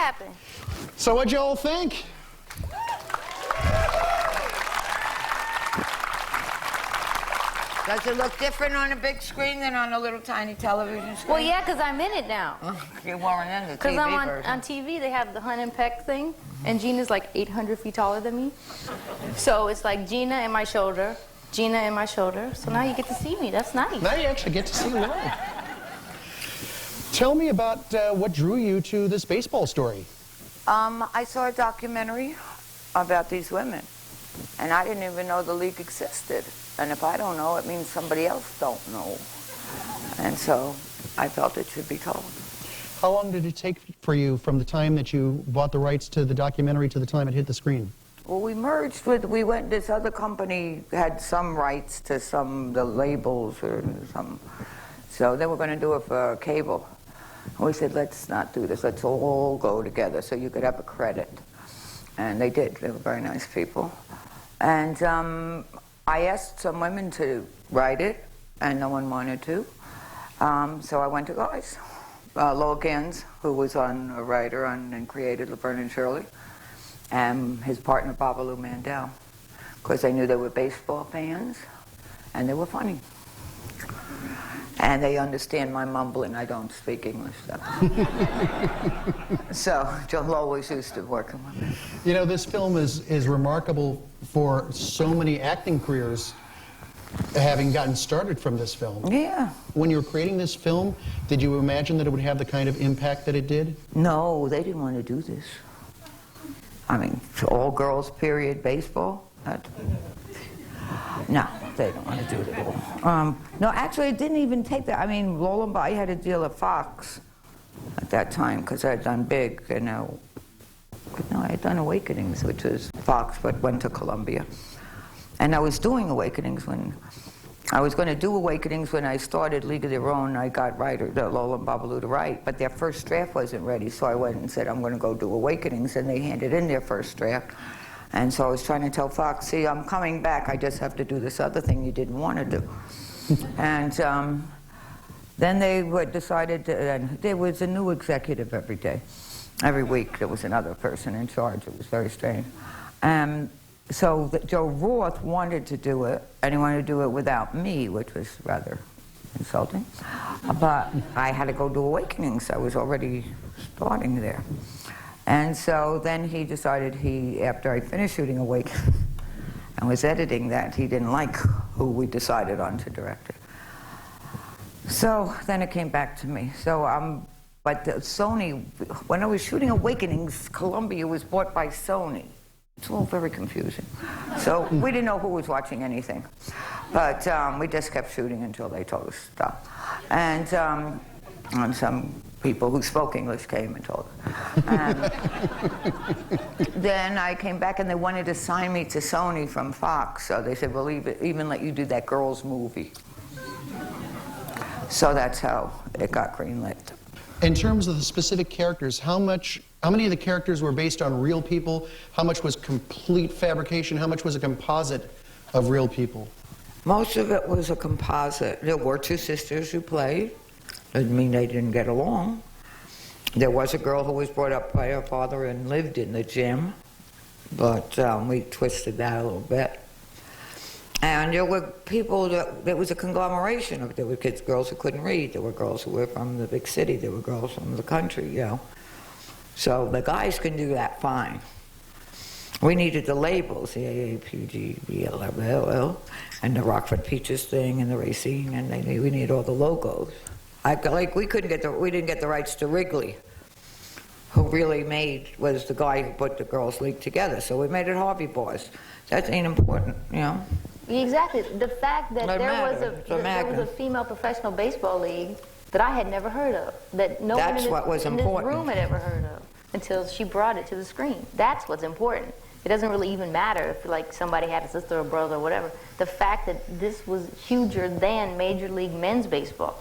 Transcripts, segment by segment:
happened? So what'd you all think? Does it look different on a big screen than on a little tiny television screen? Well, yeah, because I'm in it now. You weren't in the TV Because I'm version. on TV, they have the Hunt and Peck thing, and Gina's like 800 feet taller than me. So it's like Gina and my shoulder, Gina and my shoulder. So now you get to see me. That's nice. Now you actually get to see live. Tell me about what drew you to this baseball story. I saw a documentary about these women, and I didn't even know the league existed. And if I don't know, it means somebody else don't know. And so I felt it should be told. How long did it take for you from the time that you bought the rights to the documentary to the time it hit the screen? Well, this other company had some rights to the labels or some, so they were going to do it for cable. And we said, let's not do this, let's all go together so you could have a credit. And they did, they were very nice people. And I asked some women to write it, and no one wanted to. So I went to guys. Lowell Gans, who was a writer and created Laverne and Shirley, and his partner Babalu Mandel, because they knew they were baseball fans, and they were funny. And they understand my mumbling. I don't speak English, so Joe always used to working with me. You know, this film is remarkable for so many acting careers having gotten started from this film. Yeah. When you were creating this film, did you imagine that it would have the kind of impact that it did? No, they didn't want to do this. I mean, all girls period baseball. No, they don't want to do it at all. No, actually, it didn't even take that. I mean, I had a deal at Fox at that time because I had done Big, and no, I had done Awakenings, which was Fox, but went to Columbia. And I was doing Awakenings when I was going to do Awakenings when I started League of Their Own. I got Lola and Babalu to write, but their first draft wasn't ready, so I went and said, I'm going to go do Awakenings, and they handed in their first draft. And so I was trying to tell Fox, see, I'm coming back, I just have to do this other thing you didn't want to do. And then they decided, and there was a new executive every day. Every week there was another person in charge. It was very strange. So Joe Roth wanted to do it, and he wanted to do it without me, which was rather insulting. But I had to go do Awakenings. I was already starting there. And so then he decided after I finished shooting Awakenings and was editing that, he didn't like who we decided on to direct it. So then it came back to me. So, but Sony, when I was shooting Awakenings, Columbia was bought by Sony. It's all very confusing. So we didn't know who was watching anything. But we just kept shooting until they told us to stop. And some people who spoke English came and told us. Then I came back and they wanted to sign me to Sony from Fox. So they said, we'll even let you do that girls' movie. So that's how it got greenlit. In terms of the specific characters, how many of the characters were based on real people? How much was complete fabrication? How much was a composite of real people? Most of it was a composite. There were two sisters who played. Doesn't mean they didn't get along. There was a girl who was brought up by her father and lived in the gym, but we twisted that a little bit. And there were people there was a conglomeration of, there were girls who couldn't read, there were girls who were from the big city, there were girls from the country, you know. So the guys can do that fine. We needed the labels, the AAPG, BLL, and the Rockford Peaches thing, and the Racine, and we needed all the logos. We didn't get the rights to Wrigley, who really was the guy who put the girls' league together. So we made it Harvey Boys. That ain't important, you know. Exactly. The fact that there was a female professional baseball league that I had never heard of, that no one in this room had ever heard of, until she brought it to the screen. That's what's important. It doesn't really even matter if like somebody had a sister or brother or whatever. The fact that this was huger than Major League Men's Baseball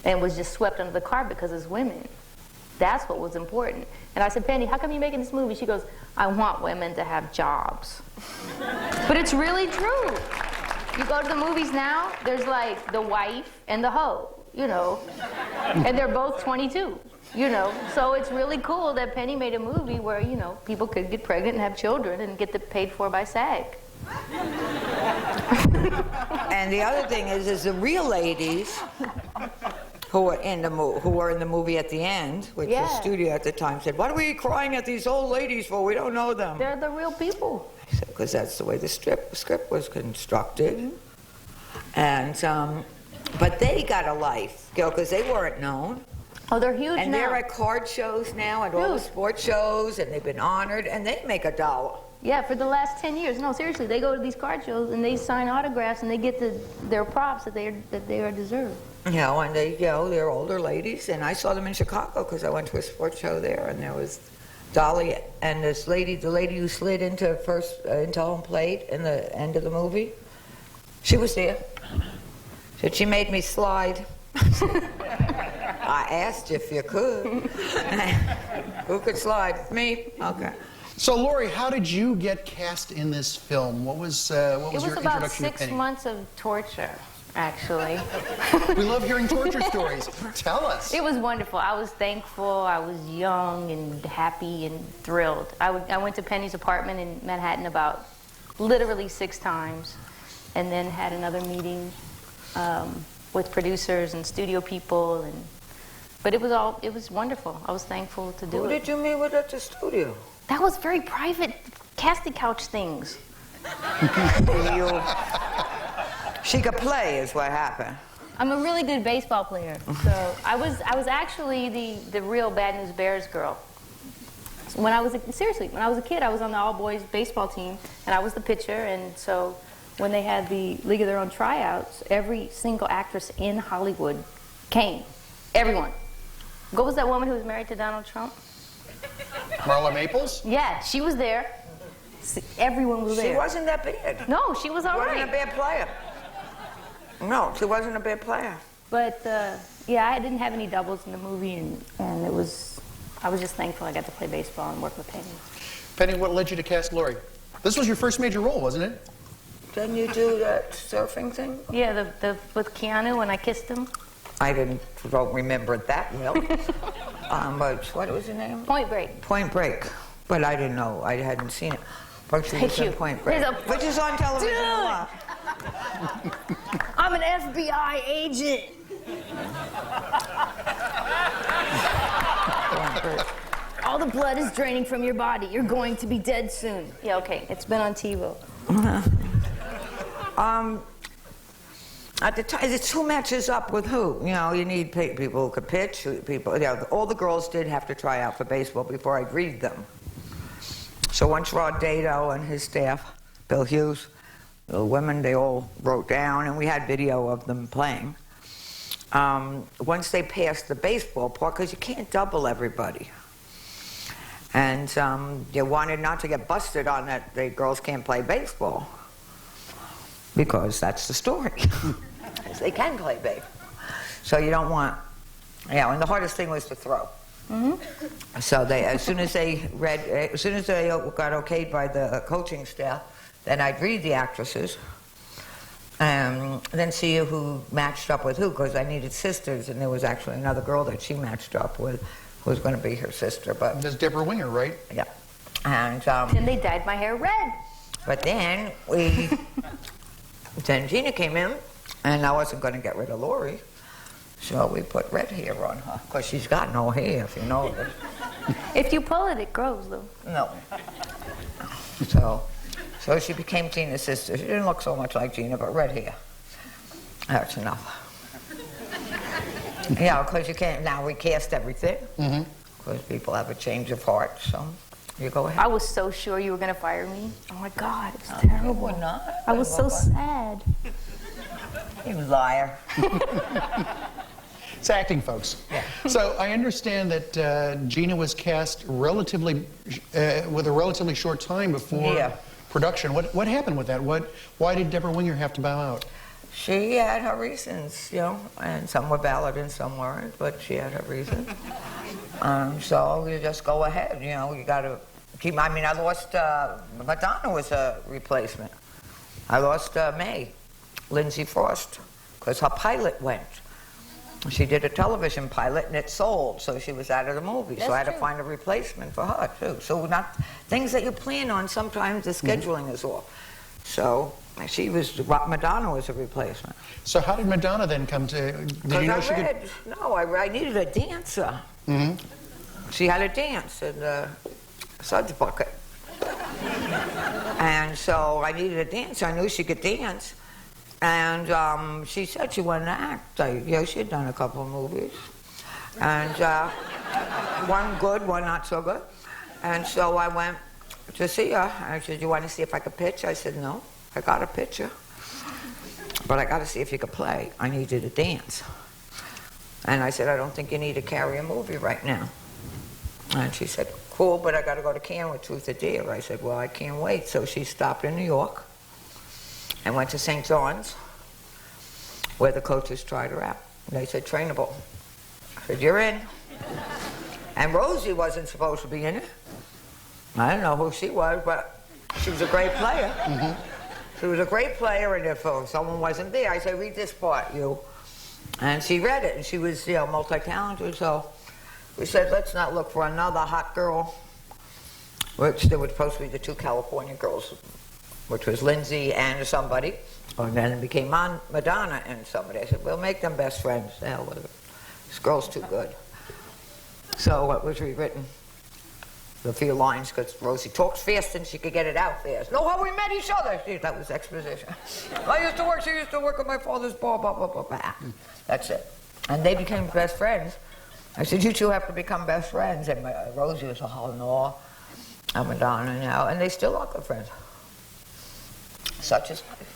and was just swept under the carpet because it's women. That's what was important. And I said, Penny, how come you're making this movie? She goes, I want women to have jobs. But it's really true. You go to the movies now, there's like the wife and the hoe, you know, and they're both 22. You know, so it's really cool that Penny made a movie where, you know, people could get pregnant and have children and get paid for by SAG. And the other thing is the real ladies who were in the movie at the end, which the studio at the time said, "What are we crying at these old ladies for? We don't know them." They're the real people. Because that's the way the script was constructed. And but they got a life, you know, because they weren't known. Oh, they're huge and now. They're at card shows now, at all the sports shows, and they've been honored, and they make $1. Yeah, for the last 10 years. No, seriously, they go to these card shows and they sign autographs and they get their props that they are deserved. You know, and they're older ladies, and I saw them in Chicago because I went to a sports show there, and there was Dolly and this lady, the lady who slid into home plate in the end of the movie. She was there. Said she made me slide. I asked if you could. Who could slide? Me? Okay. So, Laurie, how did you get cast in this film? What was your introduction to Penny? It was about 6 months of torture, actually. We love hearing torture stories. Tell us. It was wonderful. I was thankful. I was young and happy and thrilled. I went to Penny's apartment in Manhattan about literally 6 times, and then had another meeting with producers and studio people, but it was wonderful. I was thankful to do it. Who did you meet with at the studio? That was very private, casting couch things. She could play is what happened. I'm a really good baseball player. So I was actually the real Bad News Bears girl. When I was a kid, I was on the all-boys baseball team, and I was the pitcher, and so when they had the League of Their Own tryouts, every single actress in Hollywood came. Everyone. What was that woman who was married to Donald Trump? Marla Maples? Yeah, she was there. Everyone was there. She wasn't that bad. No, she was all right. She wasn't a bad player. No, she wasn't a bad player. But yeah, I didn't have any doubles in the movie, and I was just thankful I got to play baseball and work with Penny. Penny, what led you to cast Laurie? This was your first major role, wasn't it? Didn't you do that surfing thing? Yeah, with Keanu when I kissed him. I don't remember it that well. But what was the name? Point Break. Point Break. But I didn't know. I hadn't seen it. But she was in Point Break. Which is on television a lot. I'm an FBI agent. All the blood is draining from your body. You're going to be dead soon. Yeah, okay. It's been on TiVo. At the time, it's who matches up with who. You know, you need people who could pitch. People, you know, all the girls did have to try out for baseball before I'd read them. So once Rod Dado and his staff, Bill Hughes, the women, they all wrote down, and we had video of them playing. Once they passed the baseball part, because you can't double everybody. And you wanted not to get busted on that the girls can't play baseball. Because that's the story. They can play baseball. So you don't want, and the hardest thing was to throw. Mm-hmm. So as soon as they got okayed by the coaching staff, then I'd read the actresses, and then see who matched up with who, because I needed sisters, and there was actually another girl that she matched up with, who was going to be her sister. But that's Deborah Winger, right? Yeah. And then they dyed my hair red. But then then Gina came in, and I wasn't going to get rid of Laurie, so we put red hair on her, because she's got no hair, if you know this. If you pull it, it grows, though. No. So she became Gina's sister. She didn't look so much like Gina, but red hair. That's enough. Yeah, because you can't, now we cast everything, because people have a change of heart, so you go ahead. I was so sure you were going to fire me. Oh my God, it was terrible. You were not. I was so sad. You liar. It's acting, folks. Yeah. So I understand that Gina was cast with a relatively short time before production. What happened with that? Why did Deborah Winger have to bow out? She had her reasons, you know, and some were valid and some weren't, but she had her reasons. So you just go ahead, you know, you got to keep, I mean, I lost, Madonna was a replacement. I lost May, Lindsay Frost, because her pilot went. she did a television pilot and it sold, so she was out of the movie. So I had to find a replacement for her too. So not things that you plan on, sometimes the scheduling is off. So she was, Madonna was a replacement. So how did Madonna then come to, did you know she could? No, I needed a dancer. She had a dance in the suds bucket. And so I needed a dancer. I knew she could dance. And she said she wanted to act. She had done a couple of movies. And one good, one not so good. And so I went to see her. And she said, you want to see if I could pitch? I said, no, I got a picture. But I got to see if you could play. I need you to dance. And I said, I don't think you need to carry a movie right now. And she said, cool, but I got to go to Cannes with Truth or Dare. I said, well, I can't wait. So she stopped in New York and went to St. John's, where the coaches tried her out. And they said, trainable. I said, you're in. And Rosie wasn't supposed to be in it. I don't know who she was, but she was a great player. She was a great player, and if someone wasn't there, I said, read this part, you. And she read it, and she was, multi-talented, so we said, let's not look for another hot girl, which there were supposed to be the two California girls, which was Lindsay and somebody, and then it became Madonna and somebody. I said, we'll make them best friends. The hell with it. This girl's too good. So it was rewritten, the few lines, because Rosie talks fast and she could get it out fast. No, how we met each other. That was exposition. She used to work at my father's bar, blah, blah, blah, blah. That's it. And they became best friends. I said, you two have to become best friends. And Rosie was, oh, no. I'm Madonna now. And they still are good friends. Such is life.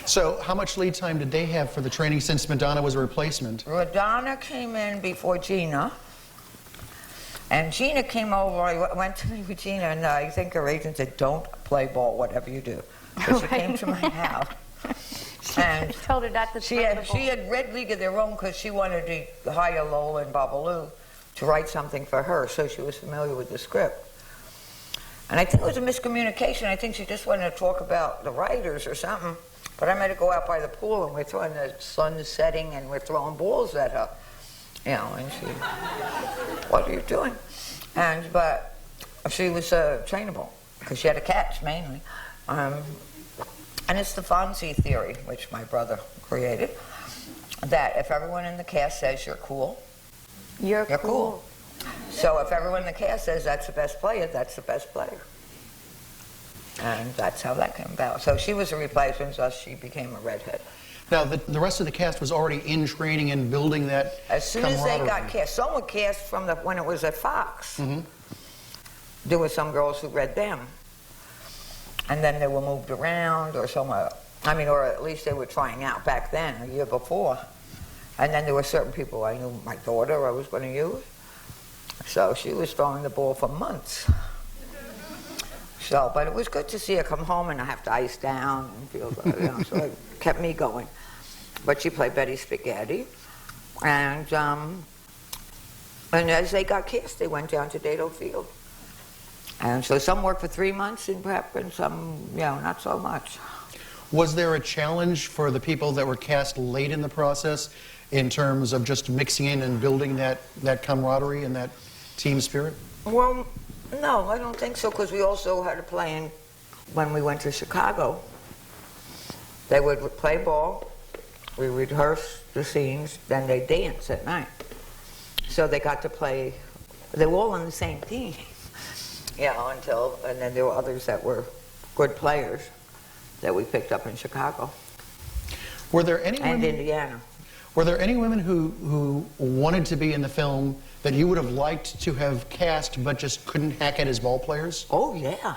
So how much lead time did they have for the training since Madonna was a replacement? Madonna came in before Gina. And Gina came over. I went to meet with Gina, and I think her agent said, don't play ball, whatever you do. So she came to my house. And told her not to she had Red League of their own because she wanted to hire Lola and Babalu to write something for her, so she was familiar with the script. And I think it was a miscommunication. I think she just wanted to talk about the writers or something. But I made her go out by the pool, and we're throwing the sun setting, and we're throwing balls at her. And she, what are you doing? But she was trainable because she had a catch mainly. And it's the Fonzie theory, which my brother created, that if everyone in the cast says you're cool, you're cool. So if everyone in the cast says that's the best player, that's the best player. And that's how that came about. So she was a replacement, thus she became a redhead. Now, the rest of the cast was already in training and building that As soon as they got cast, some were cast from when it was at Fox. There were some girls who read them. And then they were moved around or somewhere. Or at least they were trying out back then, a year before. And then there were certain people I knew, my daughter I was going to use. So she was throwing the ball for months. So, but it was good to see her come home and I have to ice down and feel good, so it kept me going. But she played Betty Spaghetti. And as they got cast, they went down to Dado Field. And so some worked for 3 months in prep and some, not so much. Was there a challenge for the people that were cast late in the process in terms of just mixing in and building that camaraderie and that team spirit? Well, no, I don't think so, because we also had to play in, when we went to Chicago, they would play ball, we rehearse the scenes, then they dance at night. So they got to play, they were all on the same team. And then there were others that were good players that we picked up in Chicago. Were there any women, Indiana. Were there any women who wanted to be in the film that you would have liked to have cast but just couldn't hack it as ball players? Oh, yeah.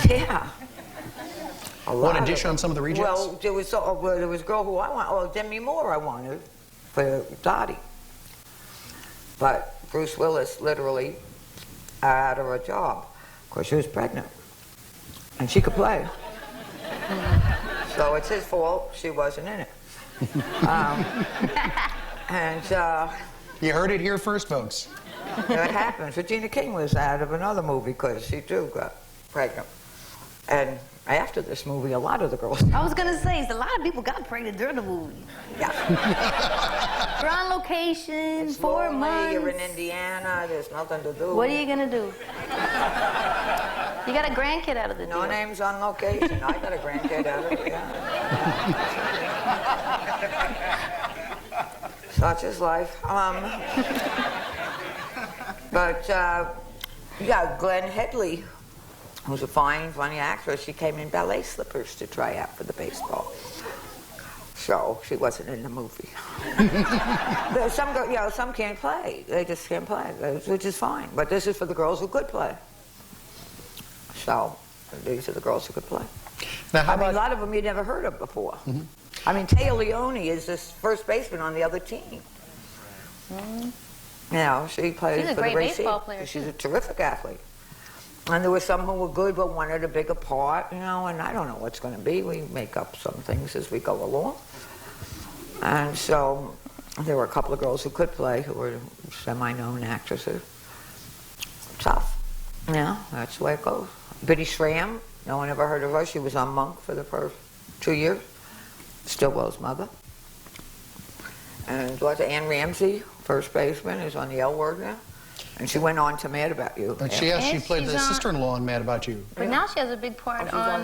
Yeah. Want to dish on some of the rejects? Well, there was a girl who I wanted, Demi Moore I wanted for Dottie. But Bruce Willis literally out of her job because she was pregnant and she could play. So it's his fault she wasn't in it. You heard it here first, folks. It happens. Regina King was out of another movie because she too got pregnant. And after this movie, a lot of the girls... I was going to say, a lot of people got pregnant during the movie. Yeah. You're on location, it's 4 lonely, months. You're in Indiana, there's nothing to do. What are you going to do? You got a grandkid out of the deal. No name's on location. I got a grandkid out of it, yeah. Such is life. But, yeah, Glenn Headley, who's a fine, funny actress, she came in ballet slippers to try out for the baseball. So she wasn't in the movie. Some can't play. They just can't play, which is fine. But this is for the girls who could play. So these are the girls who could play. Now, a lot of them you'd never heard of before. Mm-hmm. I mean, Taya Leone is this first baseman on the other team. Mm-hmm. You know, she plays for the Racing. She's a great baseball player. She's a terrific athlete. And there were some who were good but wanted a bigger part, you know, and I don't know what's going to be. We make up some things as we go along. And so there were a couple of girls who could play who were semi-known actresses. Tough. Yeah, that's the way it goes. Biddy Schramm, no one ever heard of her. She was on Monk for the first 2 years. Stillwell's mother. And what's Ann Ramsey, first baseman, is on the L Word now. And she went on to Mad About You. And she played the sister-in-law in Mad About You. But now she has a big part on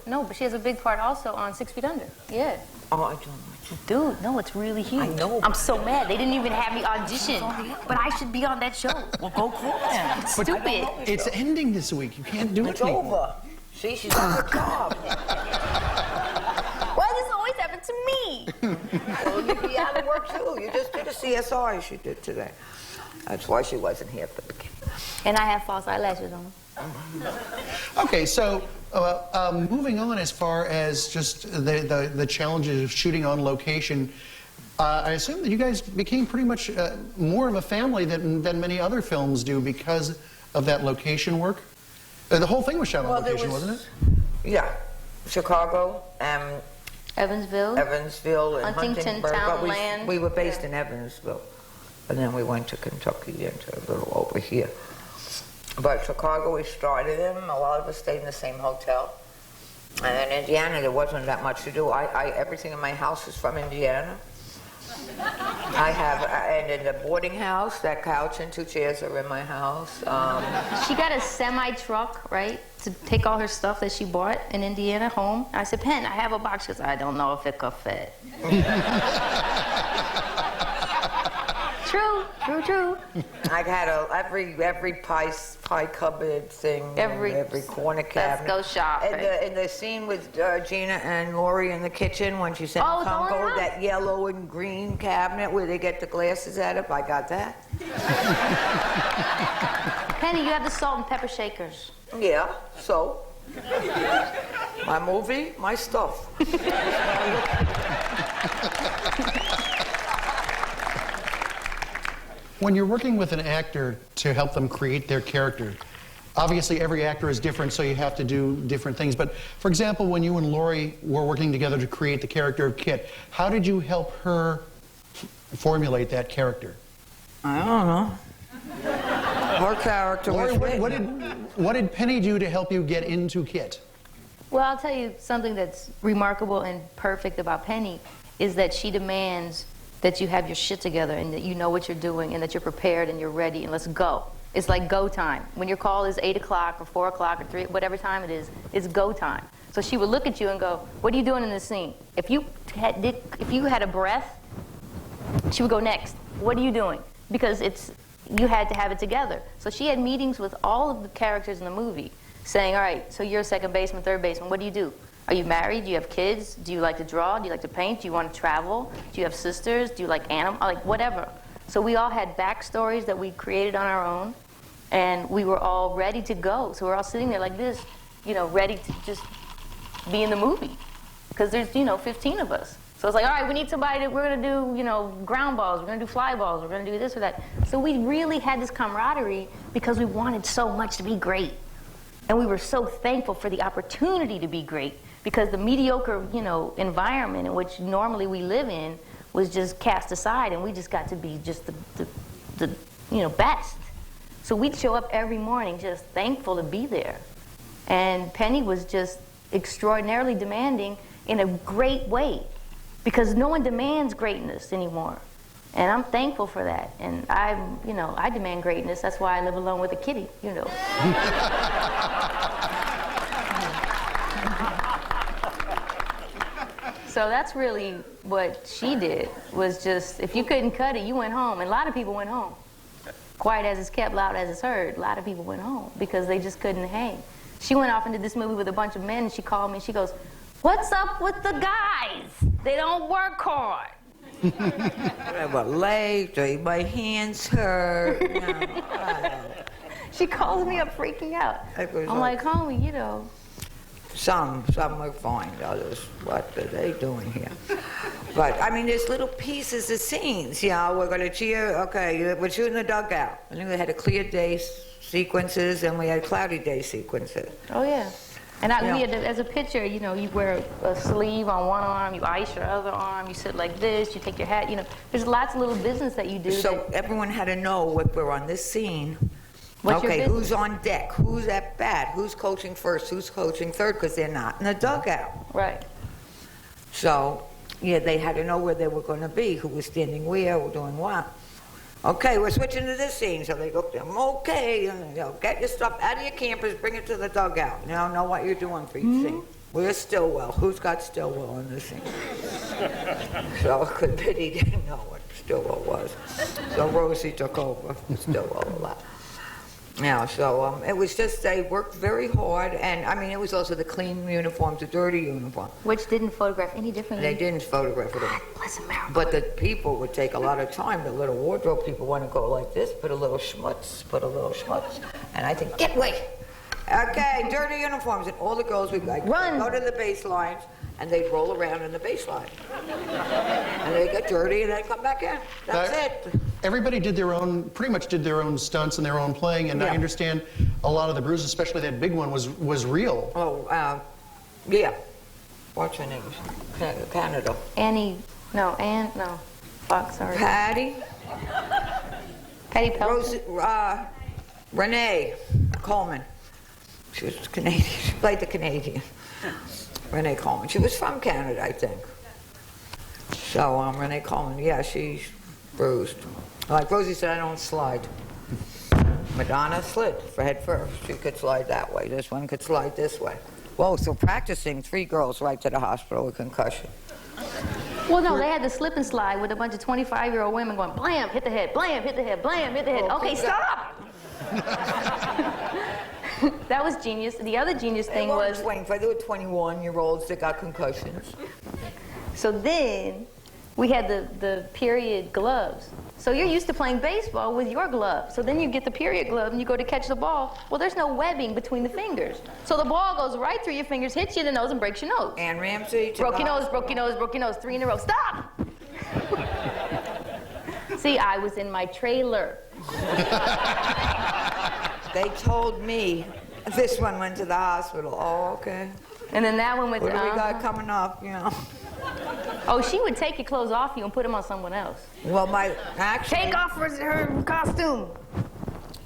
no, but she has a big part also on 6 Feet Under. Yeah. Oh, I don't know. Dude, no, it's really huge. I know. I'm so mad. They didn't even have me audition. But I should be on that show. Well, go call them. It's stupid. It's ending this week. You can't do it. It's over. See, she's on her job. Why does this always happen to me? Well, you'd be out of work too. You just did a CSR she did today. That's why she wasn't here at the beginning. And I have false eyelashes on. Okay, so moving on as far as just the challenges of shooting on location, I assume that you guys became pretty much more of a family than many other films do because of that location work. The whole thing was shot on location, wasn't it? Yeah, Chicago, Evansville, and Huntington, Townland. We were based in Evansville. And then we went to Kentucky and to a little over here. But Chicago, we started in. A lot of us stayed in the same hotel. And in Indiana, there wasn't that much to do. Everything in my house is from Indiana. And in the boarding house, that couch and 2 chairs are in my house. She got a semi-truck, right, to take all her stuff that she bought in Indiana home. I said, Pen, I have a box. She goes, I don't know if it could fit. True. I had every pie cupboard thing, every corner cabinet. Let's go shopping. In the scene with Gina and Lori in the kitchen when she said, "Come go," that yellow and green cabinet where they get the glasses out of, I got that. Penny, you have the salt and pepper shakers. Yeah, so my movie, my stuff. When you're working with an actor to help them create their character, obviously every actor is different, so you have to do different things. But for example, when you and Lori were working together to create the character of Kit, how did you help her formulate that character? I don't know. Her character Lori, what did Penny do to help you get into Kit? Well, I'll tell you something that's remarkable and perfect about Penny is that she demands that you have your shit together and that you know what you're doing and that you're prepared and you're ready and let's go. It's like go time. When your call is 8 o'clock or 4 o'clock or 3, whatever time it is, it's go time. So she would look at you and go, what are you doing in this scene? If you had a breath, she would go next. What are you doing? Because you had to have it together. So she had meetings with all of the characters in the movie saying, all right, so you're a second baseman, third baseman, what do you do? Are you married? Do you have kids? Do you like to draw? Do you like to paint? Do you want to travel? Do you have sisters? Do you like animals? Like whatever. So we all had backstories that we created on our own, and we were all ready to go. So we're all sitting there like this, ready to just be in the movie. Because there's, 15 of us. So it's like, all right, we need somebody we're going to do, ground balls, we're going to do fly balls, we're going to do this or that. So we really had this camaraderie because we wanted so much to be great. And we were so thankful for the opportunity to be great because the mediocre, environment in which normally we live in was just cast aside and we just got to be just the best. So we'd show up every morning just thankful to be there. And Penny was just extraordinarily demanding in a great way, because no one demands greatness anymore. And I'm thankful for that. And I demand greatness. That's why I live alone with a kitty, you know. So that's really what she did, was just, if you couldn't cut it, you went home. And a lot of people went home. Quiet as it's kept, loud as it's heard. A lot of people went home because they just couldn't hang. She went off into this movie with a bunch of men, and she called me and she goes, "What's up with the guys? They don't work hard." I have a leg, my hands hurt. She calls me up freaking out. I'm like, homie, you know. Some are fine, others, what are they doing here? But, I mean, there's little pieces of scenes, you know, we're going to cheer, okay, we're shooting the dugout. I think we had a clear day sequences, and we had cloudy day sequences. Oh, yeah. And we had, as a picture, you know, you wear a sleeve on one arm, you ice your other arm, you sit like this, you take your hat, you know. There's lots of little business that you do. So everyone had to know if we're on this scene. Okay, who's on deck? Who's at bat? Who's coaching first? Who's coaching third? Because they're not in the dugout. Right. So, yeah, they had to know where they were going to be, who was standing where, or doing what. Okay, we're switching to this scene. So they go up there, okay, you know, get your stuff out of your campers, bring it to the dugout. You know what you're doing for each scene. Where's Stillwell? Who's got Stillwell in this scene? So, because Biddy didn't know what Stillwell was. So Rosie took over Stillwell a lot. Yeah, so it was just, they worked very hard, and I mean, it was also the clean uniforms, the dirty uniform. Which didn't photograph any differently. They didn't photograph it. God bless America. But the people would take a lot of time. The little wardrobe people want to go like this, put a little schmutz, and I think, get away. Okay, dirty uniforms, and all the girls would like run, go to the baselines, and they'd roll around in the baseline. And they'd get dirty, and then come back in. That's it. Everybody did their own, pretty much did their own stunts and their own playing, and I understand a lot of the bruises, especially that big one, was real. Oh, yeah. What's her name? Canada. Fox, sorry. Patty Pelton. Renee Coleman. She was Canadian. She played the Canadian. Renee Coleman. She was from Canada, I think. So, Renee Coleman, yeah, she's bruised. Like Rosie said, I don't slide. Madonna slid for head first. She could slide that way. This one could slide this way. Whoa, so practicing, 3 girls right to the hospital with concussion. Well, no, they had the slip and slide with a bunch of 25-year-old women going, blam, hit the head, blam, hit the head, blam, hit the head. Okay, stop! That was genius. The other genius thing was... 25, they were 21-year-olds that got concussions. So then, we had the period gloves. So you're used to playing baseball with your glove. So then you get the period glove and you go to catch the ball. Well, there's no webbing between the fingers. So the ball goes right through your fingers, hits you in the nose, and breaks your nose. Ann Ramsey. Broke your nose, broke your nose, broke your nose. 3 in a row. Stop! See, I was in my trailer. They told me this one went to the hospital. Oh, okay. And then that one went to... What do we got coming up, you know? Oh, she would take your clothes off you and put them on someone else. Well, take off her costume.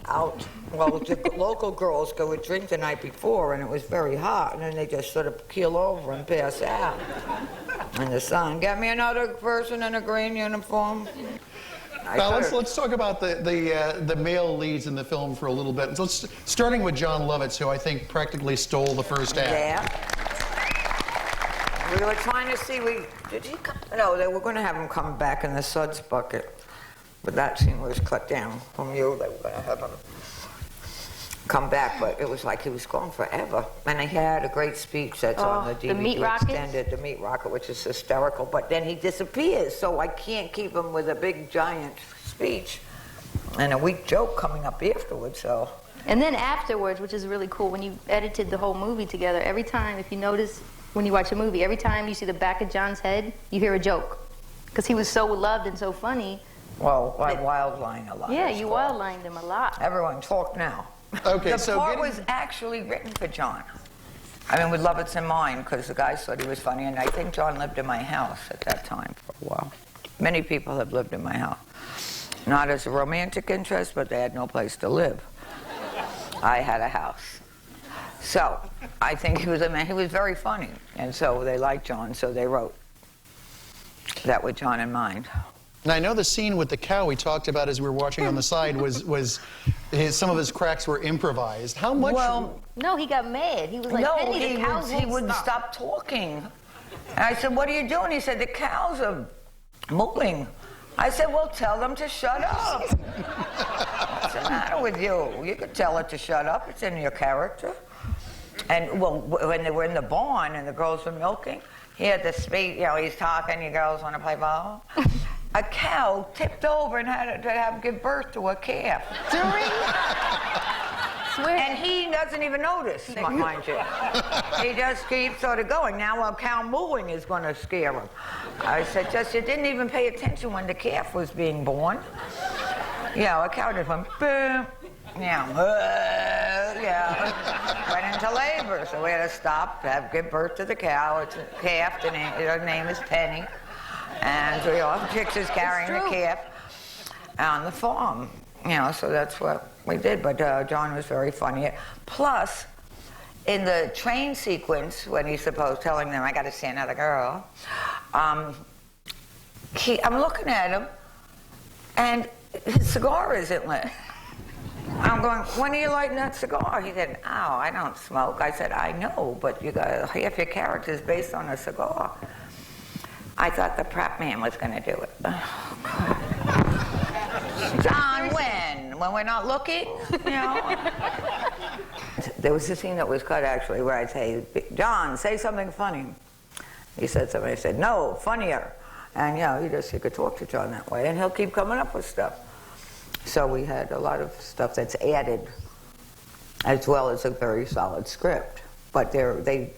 Out. Well, the local girls go and drink the night before, and it was very hot, and then they just sort of keel over and pass out in the sun. Get me another person in a green uniform. Now let's talk about the male leads in the film for a little bit. So starting with John Lovitz, who I think practically stole the first act. Yeah. We were trying to see, did he come? No, they were going to have him come back in the suds bucket. But that scene was cut down from you. They were going to have him come back, but it was like he was gone forever. And he had a great speech that's on the DVD the Meat extended, the Meat Rocket, which is hysterical. But then he disappears, so I can't keep him with a big, giant speech and a weak joke coming up afterwards, so. And then afterwards, which is really cool, when you edited the whole movie together, every time, if you notice, when you watch a movie, every time you see the back of John's head, you hear a joke. Because he was so loved and so funny. Well, I wildlined a lot. Yeah, you wildlined him a lot. Everyone, talk now. Okay, the part was actually written for John. I mean, with Lovitz in mind, because the guys thought he was funny, and I think John lived in my house at that time for a while. Many people have lived in my house. Not as a romantic interest, but they had no place to live. I had a house. So I think he was very funny, and so they liked John, so they wrote that with John in mind. And I know the scene with the cow we talked about as we were watching on the side was some of his cracks were improvised. How much? Well, no, he got mad. He was like, no, Penny, the cows he wouldn't stop talking. And I said, what are you doing? He said, the cows are mooing. I said, well, tell them to shut up. What's the matter with you? You could tell it to shut up. It's in your character. And well, when they were in the barn and the girls were milking, he had to speak, he's talking, you girls want to play ball? A cow tipped over and had to give birth to a calf. And he doesn't even notice, mind you. He just keeps sort of going. Now a cow mooing is going to scare him. I said, you didn't even pay attention when the calf was being born. A cow just went, boom. Went into labor, so we had to stop to give birth to the cow. It's a calf, her name is Penny. And so all the pictures carrying the calf on the farm. So that's what we did. But John was very funny. Plus, in the train sequence, when he's telling them, I got to see another girl, I'm looking at him, and his cigar isn't lit. I'm going, when are you lighting that cigar? He said, I don't smoke. I said, I know, but half your character is based on a cigar. I thought the prop man was going to do it. John, when we're not looking, There was a scene that was cut, actually, where I'd say, John, say something funny. He said something. I said, no, funnier. And, you could talk to John that way, and he'll keep coming up with stuff. So we had a lot of stuff that's added, as well as a very solid script. But they